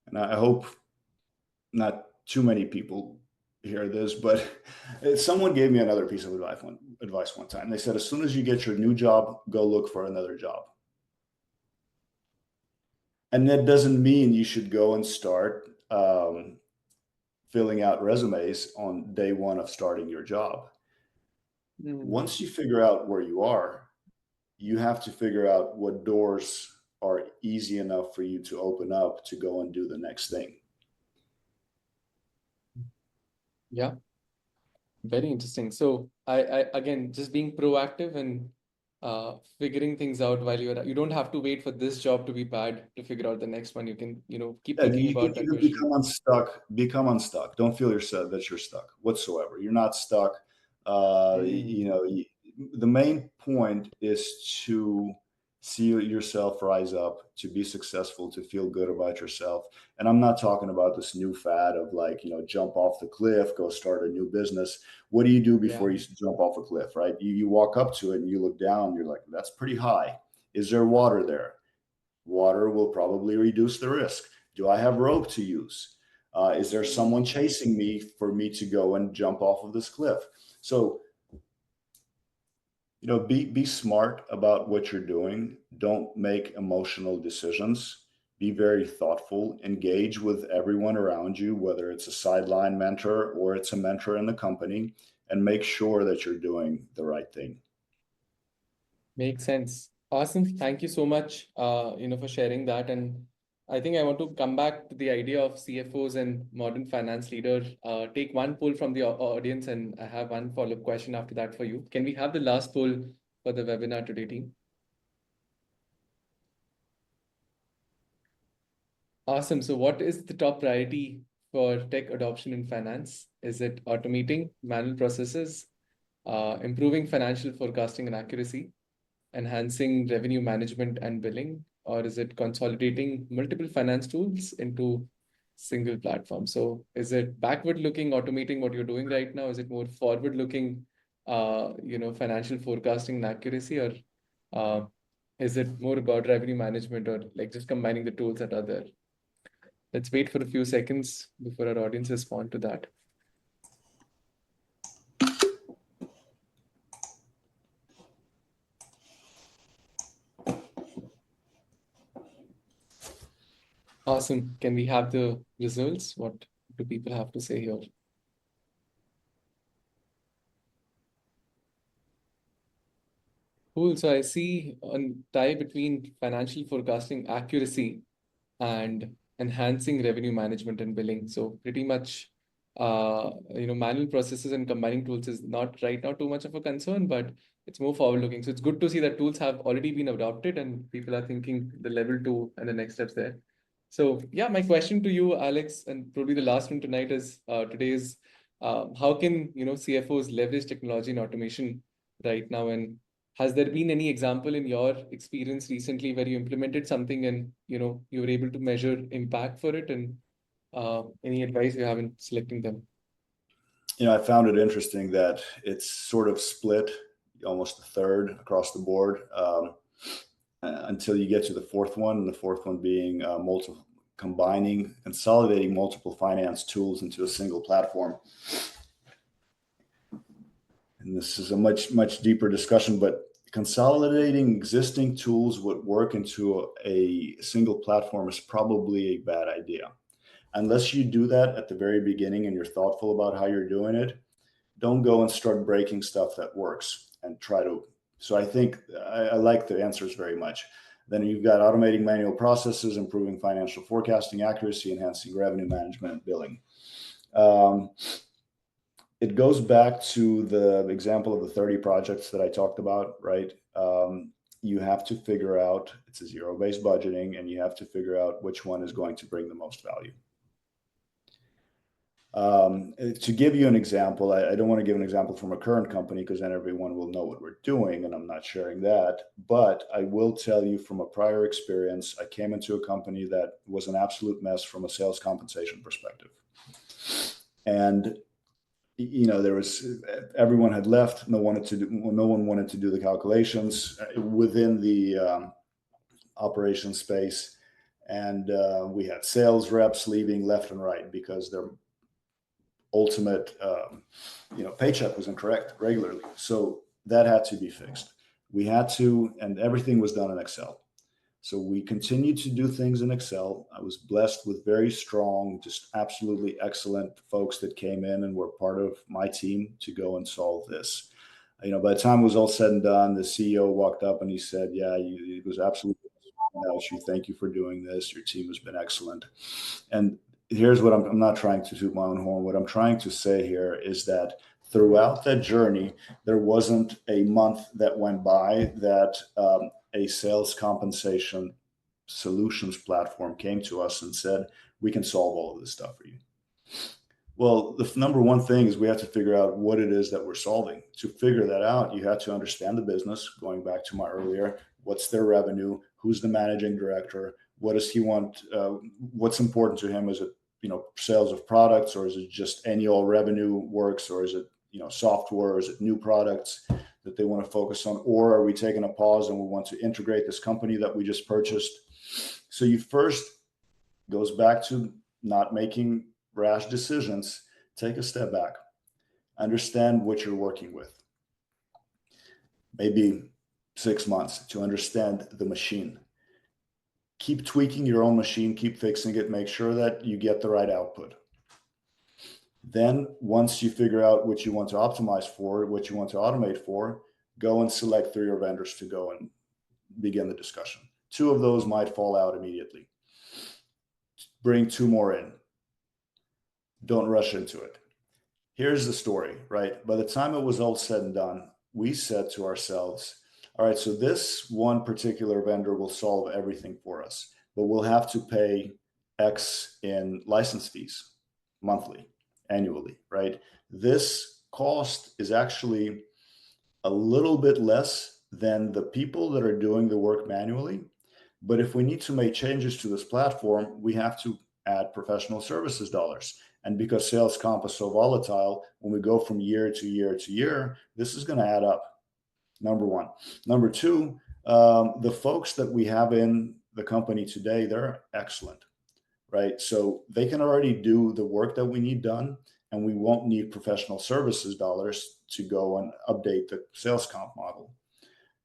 S2: and I hope not too many people hear this, but someone gave me another piece of advice one time. They said, as soon as you get your new job, go look for another job. And that doesn't mean you should go and start filling out resumes on day one of starting your job. Once you figure out where you are, you have to figure out what doors are easy enough for you to open up to go and do the next thing.
S1: Yeah, very interesting. So I again, just being proactive and figuring things out while you don't have to wait for this job to be bad to figure out the next one. You can, keep
S2: Yeah,
S1: thinking
S2: you can
S1: about that
S2: even
S1: question.
S2: become unstuck. Don't feel yourself that you're stuck whatsoever. You're not stuck. The main point is to see yourself rise up, to be successful, to feel good about yourself. And I'm not talking about this new fad of like, jump off the cliff, go start a new business. What do you do
S1: Yeah.
S2: before you jump off a cliff, right? You walk up to it and you look down, you're like, that's pretty high. Is there water there? Water will probably reduce the risk. Do I have rope to use? Is there someone chasing me for me to go and jump off of this cliff? So, be smart about what you're doing. Don't make emotional decisions. Be very thoughtful. Engage with everyone around you, whether it's a sideline mentor or it's a mentor in the company, and make sure that you're doing the right thing.
S1: Makes sense. Awesome. Thank you so much, for sharing that. And I think I want to come back to the idea of CFOs and modern finance leader. Take one poll from the audience, and I have one follow-up question after that for you. Can we have the last poll for the webinar today, team? Awesome. So what is the top priority for tech adoption in finance? Is it automating manual processes, improving financial forecasting and accuracy, enhancing revenue management and billing, or is it consolidating multiple finance tools into single platform? So is it backward looking, automating what you're doing right now? Is it more forward looking, financial forecasting and accuracy, or is it more about revenue management or like just combining the tools that are there? Let's wait for a few seconds before our audience respond to that. Awesome. Can we have the results? What do people have to say here? Cool. So I see a tie between financial forecasting accuracy and enhancing revenue management and billing. So pretty much, manual processes and combining tools is not right now too much of a concern, but it's more forward looking. So it's good to see that tools have already been adopted and people are thinking the level 2 and the next steps there. So yeah, my question to you, Alex, and probably the last one tonight is how can CFOs leverage technology and automation right now, and has there been any example in your experience recently where you implemented something and you were able to measure impact for it, and any advice you have in selecting them?
S2: I found it interesting that it's sort of split almost a third across the board until you get to the fourth one, and the fourth one being consolidating multiple finance tools into a single platform. And this is a much deeper discussion, but consolidating existing tools would work into a single platform is probably a bad idea. Unless you do that at the very beginning and you're thoughtful about how you're doing it, don't go and start breaking stuff that works and try to. So I think I like the answers very much. Then you've got automating manual processes, improving financial forecasting accuracy, enhancing revenue management and billing. It goes back to the example of the 30 projects that I talked about, right? You have to figure out, it's a zero-based budgeting, and you have to figure out which one is going to bring the most value. To give you an example, I don't want to give an example from a current company because then everyone will know what we're doing, and I'm not sharing that. But I will tell you from a prior experience, I came into a company that was an absolute mess from a sales compensation perspective. And everyone had left. No one wanted to do the calculations within the operations space. And we had sales reps leaving left and right because their ultimate paycheck was incorrect regularly. So that had to be fixed. We had to, and everything was done in Excel. So we continued to do things in Excel. I was blessed with very strong, just absolutely excellent folks that came in and were part of my team to go and solve this. By the time it was all said and done, the CEO walked up and he said, "Yeah, it was absolutely issue. Thank you for doing this. Your team has been excellent." And here's what I'm not trying to toot my own horn. What I'm trying to say here is that throughout that journey, there wasn't a month that went by that a sales compensation solutions platform came to us and said, "We can solve all of this stuff for you." Well, the number one thing is we have to figure out what it is that we're solving. To figure that out, you have to understand the business, going back to my earlier, what's their revenue, who's the managing director, what does he want, what's important to him. Is it, sales of products, or is it just annual revenue works, or is it, software, or is it new products that they want to focus on, or are we taking a pause and we want to integrate this company that we just purchased? So you first, goes back to not making rash decisions. Take a step back, understand what you're working with. Maybe 6 months to understand the machine. Keep tweaking your own machine, keep fixing it, make sure that you get the right output. Then once you figure out what you want to optimize for, what you want to automate for, go and select 3 of your vendors to go and begin the discussion. 2 of those might fall out immediately. Bring 2 more in. Don't rush into it. Here's the story, right? By the time it was all said and done, we said to ourselves, all right, so this one particular vendor will solve everything for us, but we'll have to pay X in license fees monthly, annually, right? This cost is actually a little bit less than the people that are doing the work manually. But if we need to make changes to this platform, we have to add professional services dollars. And because sales comp is so volatile, when we go from year to year to year, this is going to add up. Number one. Number two, the folks that we have in the company today, they're excellent, right? So they can already do the work that we need done, and we won't need professional services dollars to go and update the sales comp model.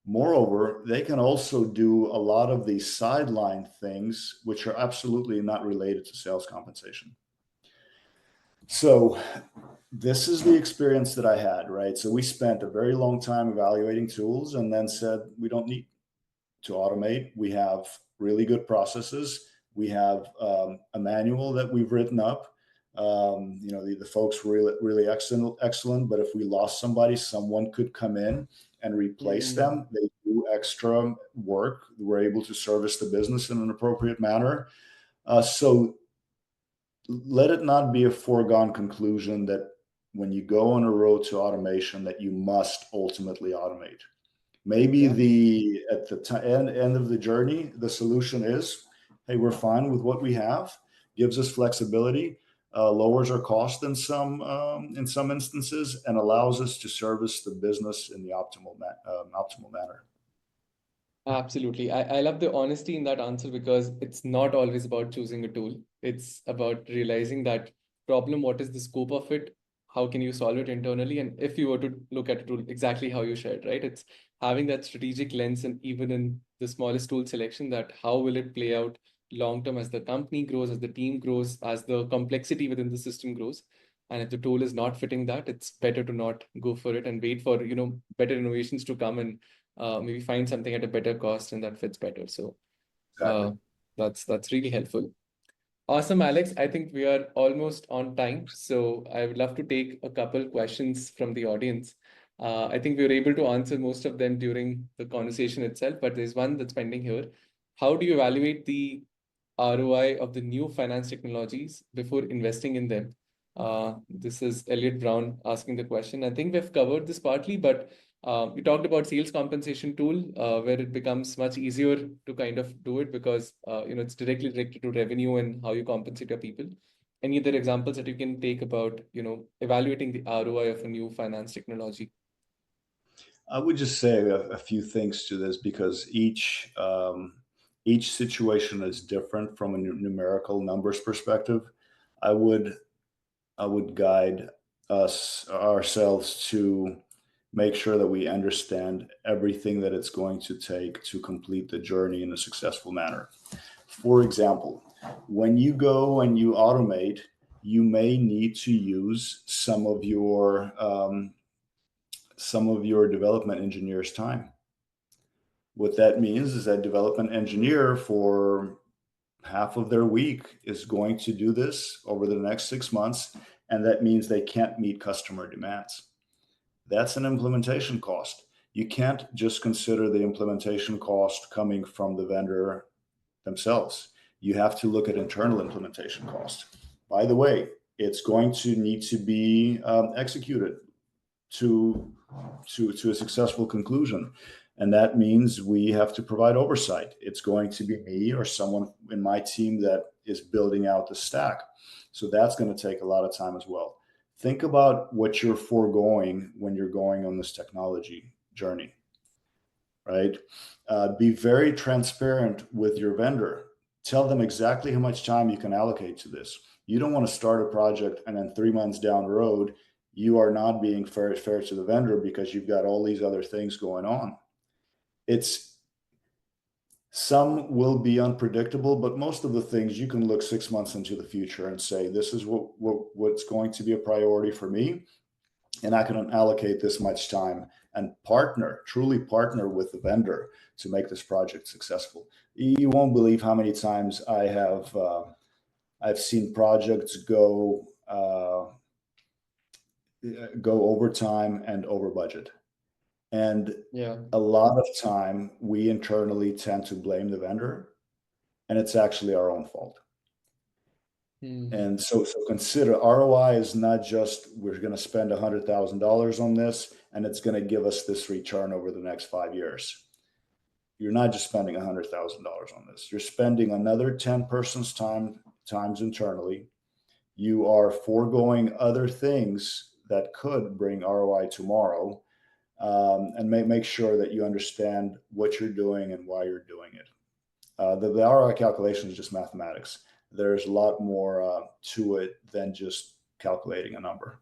S2: Moreover, they can also do a lot of these sideline things, which are absolutely not related to sales compensation. So this is the experience that I had, right? So we spent a very long time evaluating tools and then said, we don't need to automate. We have really good processes. We have a manual that we've written up. The folks were really excellent, but if we lost somebody, someone could come in and replace them. They do extra work. We're able to service the business in an appropriate manner. So let it not be a foregone conclusion that when you go on a road to automation that you must ultimately automate. Maybe at the end of the journey, the solution is, hey, we're fine with what we have, gives us flexibility, lowers our cost in some instances, and allows us to service the business in the optimal manner.
S1: Absolutely. I love the honesty in that answer, because it's not always about choosing a tool. It's about realizing that problem, what is the scope of it, how can you solve it internally, and if you were to look at a tool, exactly how you shared, right? It's having that strategic lens, and even in the smallest tool selection, that how will it play out long term as the company grows, as the team grows, as the complexity within the system grows. And if the tool is not fitting that, it's better to not go for it and wait for better innovations to come, and maybe find something at a better cost and that fits better. So that's really helpful. Awesome, Alex. I think we are almost on time. So I would love to take a couple questions from the audience. I think we were able to answer most of them during the conversation itself, but there's one that's pending here. How do you evaluate the ROI of the new finance technologies before investing in them? This is Elliot Brown asking the question. I think we've covered this partly, but we talked about sales compensation tool, where it becomes much easier to kind of do it because it's directly related to revenue and how you compensate your people. Any other examples that you can take about evaluating the ROI of a new finance technology?
S2: I would just say a few things to this, because each Each situation is different from a numerical numbers perspective. I would guide ourselves to make sure that we understand everything that it's going to take to complete the journey in a successful manner. For example, when you go and you automate, you may need to use some of your development engineers' time. What that means is that development engineer for half of their week is going to do this over the next 6 months, and that means they can't meet customer demands. That's an implementation cost. You can't just consider the implementation cost coming from the vendor themselves. You have to look at internal implementation cost. By the way, it's going to need to be executed to a successful conclusion. And that means we have to provide oversight. It's going to be me or someone in my team that is building out the stack. So that's going to take a lot of time as well. Think about what you're foregoing when you're going on this technology journey, right? Be very transparent with your vendor. Tell them exactly how much time you can allocate to this. You don't want to start a project and then 3 months down the road, you are not being fair to the vendor because you've got all these other things going on. Some will be unpredictable, but most of the things you can look 6 months into the future and say, this is what's going to be a priority for me. And I can allocate this much time and truly partner with the vendor to make this project successful. You won't believe how many times I've seen projects go over time and over budget. And a lot of time we internally tend to blame the vendor, and it's actually our own fault. And so consider ROI is not just we're going to spend $100,000 on this and it's going to give us this return over the next 5 years. You're not just spending $100,000 on this. You're spending another 10 persons times internally. You are foregoing other things that could bring ROI tomorrow, and make sure that you understand what you're doing and why you're doing it. The ROI calculation is just mathematics. There's a lot more to it than just calculating a number.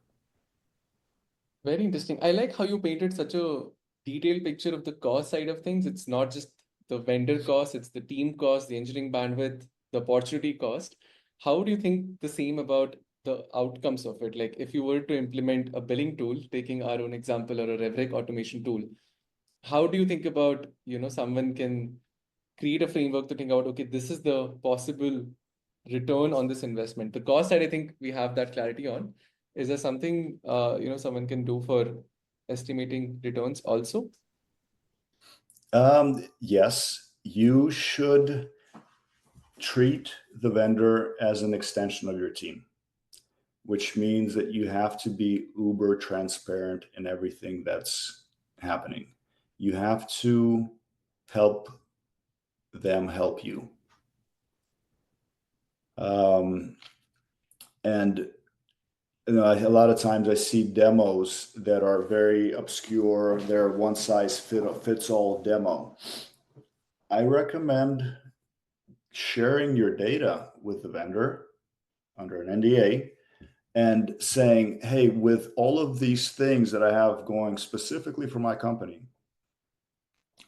S1: Very interesting. I like how you painted such a detailed picture of the cost side of things. It's not just the vendor cost, it's the team cost, the engineering bandwidth, the opportunity cost. How do you think the same about the outcomes of it? Like if you were to implement a billing tool, taking our own example, or a RevRec automation tool, how do you think about, someone can create a framework to think out, okay, this is the possible return on this investment. The cost side, I think we have that clarity on. Is there something someone can do for estimating returns also?
S2: Yes, you should treat the vendor as an extension of your team, which means that you have to be uber transparent in everything that's happening. You have to help them help you. And a lot of times I see demos that are very obscure. They're one size fits all demo. I recommend sharing your data with the vendor under an NDA and saying, hey, with all of these things that I have going specifically for my company,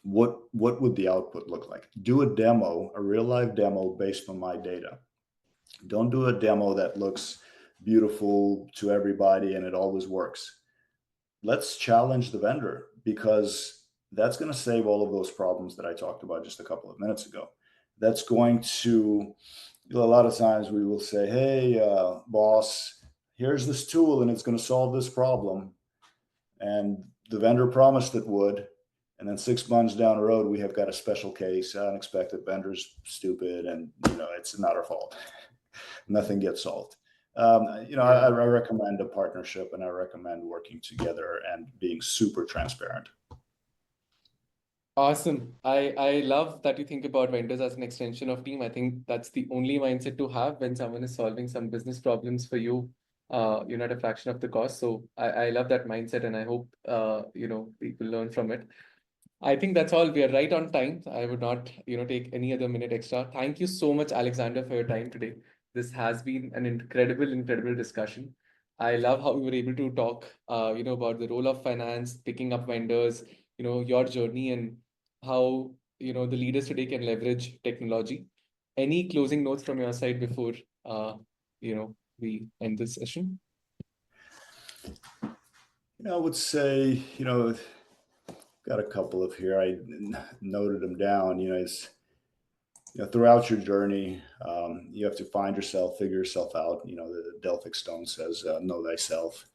S2: what would the output look like? Do a demo, a real live demo based on my data. Don't do a demo that looks beautiful to everybody and it always works. Let's challenge the vendor, because that's going to save all of those problems that I talked about just a couple of minutes ago. That's going to, a lot of times we will say, hey, boss, here's this tool and it's going to solve this problem. And the vendor promised it would. And then 6 months down the road, we have got a special case, unexpected vendor's stupid, and it's not our fault. Nothing gets solved. I recommend a partnership, and I recommend working together and being super transparent.
S1: Awesome. I love that you think about vendors as an extension of team. I think that's the only mindset to have when someone is solving some business problems for you, at a fraction of the cost. So I love that mindset, and I hope, people learn from it. I think that's all. We are right on time. I would not, take any other minute extra. Thank you so much, Alexander, for your time today. This has been an incredible discussion. I love how we were able to talk, about the role of finance, picking up vendors, your journey and how, the leaders today can leverage technology. Any closing notes from your side before, we end this session?
S2: I would say, got a couple of here. I noted them down. Throughout your journey, you have to find yourself, figure yourself out. The Delphic Stone says, know thyself.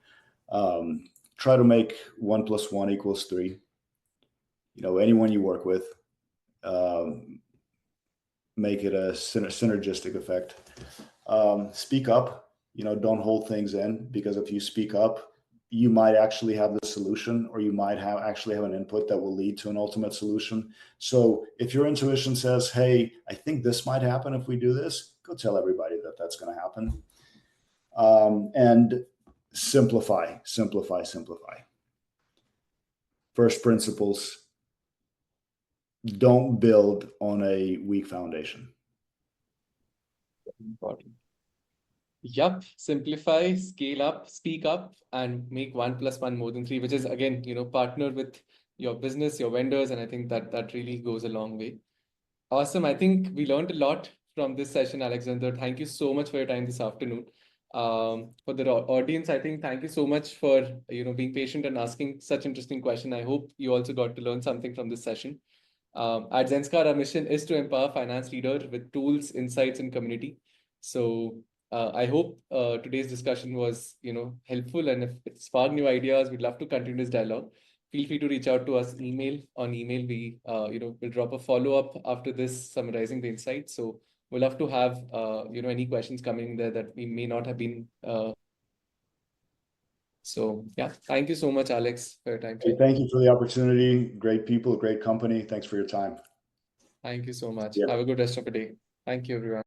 S2: Try to make 1 + 1 = 3. Anyone you work with, make it a synergistic effect. Speak up. Don't hold things in, because if you speak up, you might actually have the solution, or you might actually have an input that will lead to an ultimate solution. So if your intuition says, hey, I think this might happen if we do this, go tell everybody that that's going to happen. And simplify. First principles: don't build on a weak foundation.
S1: Important. Yup, simplify, scale up, speak up, and make 1 + 1 more than 3, which is again, partner with your business, your vendors, and I think that really goes a long way. Awesome. I think we learned a lot from this session, Alexander. Thank you so much for your time this afternoon. For the audience, I think thank you so much for being patient and asking such interesting question. I hope you also got to learn something from this session. At Zenskar, our mission is to empower finance leader with tools, insights, and community. So I hope today's discussion was helpful, and if it sparked new ideas, we'd love to continue this dialogue. Feel free to reach out to us on email. We we'll drop a follow-up after this summarizing the insights. So we'll love to have any questions coming there that we may not have been. So yeah, thank you so much, Alex, for your time today.
S2: Thank you for the opportunity. Great people, great company. Thanks for your time.
S1: Thank you so much.
S2: Yeah.
S1: Have a good rest of the day. Thank you, everyone.